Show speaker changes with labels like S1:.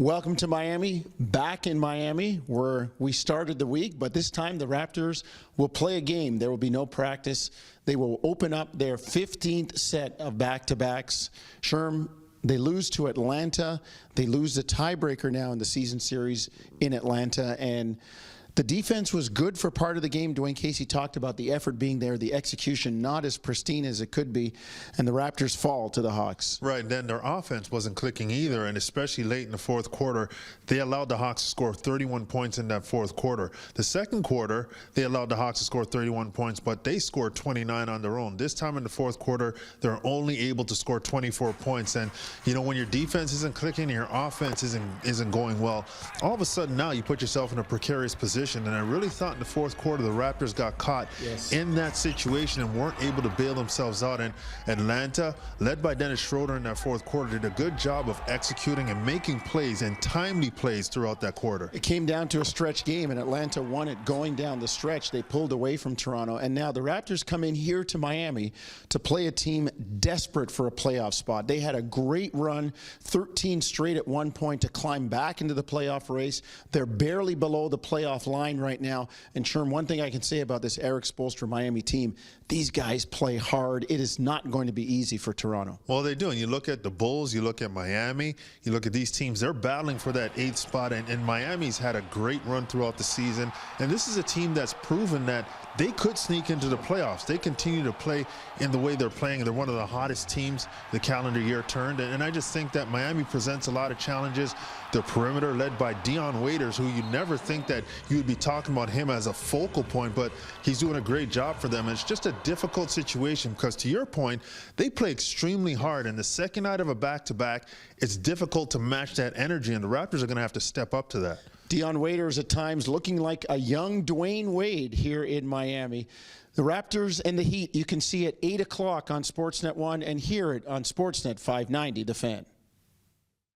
S1: Welcome to Miami, back in Miami, where we started the week, but this time the Raptors will play a game. There will be no practice. They will open up their 15th set of back-to-backs. Sherm, they lose to Atlanta. They lose the tiebreaker now in the season series in Atlanta, and the defense was good for part of the game. Dwayne Casey talked about the effort being there, the execution not as pristine as it could be, and the Raptors fall to the Hawks.
S2: Right, and then their offense wasn't clicking either, and especially late in the fourth quarter, they allowed the Hawks to score 31 points in that fourth quarter. The second quarter, they allowed the Hawks to score 31 points, but they scored 29 on their own. This time in the fourth quarter, they're only able to score 24 points, and you know, when your defense isn't clicking and your offense isn't going well, all of a sudden now you put yourself in a precarious position. And I really thought in the fourth quarter the Raptors got caught in that situation and weren't able to bail themselves out. And Atlanta, led by Dennis Schroeder in that fourth quarter, did a good job of executing and making plays and timely plays throughout that quarter.
S1: It came down to a stretch game, and Atlanta won it going down the stretch. They pulled away from Toronto, and now the Raptors come in here to Miami to play a team desperate for a playoff spot. They had a great run, 13 straight at one point, to climb back into the playoff race. They're barely below the playoff line right now. And Sherm, one thing I can say about this Eric Spoelstra Miami team, these guys play hard. It is not going to be easy for Toronto.
S2: Well, they do. And you look at the Bulls, you look at Miami, you look at these teams, they're battling for that 8th spot. And Miami's had a great run throughout the season. And this is a team that's proven that they could sneak into the playoffs. They continue to play in the way they're playing. They're one of the hottest teams the calendar year turned. And I just think that Miami presents a lot of challenges. The perimeter led by Dion Waiters, who you never think that you would be talking about him as a focal point, but he's doing a great job for them. And it's just a difficult situation because, to your point, they play extremely hard. And the second night of a back-to-back, it's difficult to match that energy, and the Raptors are going to have to step up to that.
S1: Dion Waiters at times looking like a young Dwayne Wade here in Miami. The Raptors and the Heat, you can see at 8 o'clock on Sportsnet 1 and hear it on Sportsnet 590, The Fan.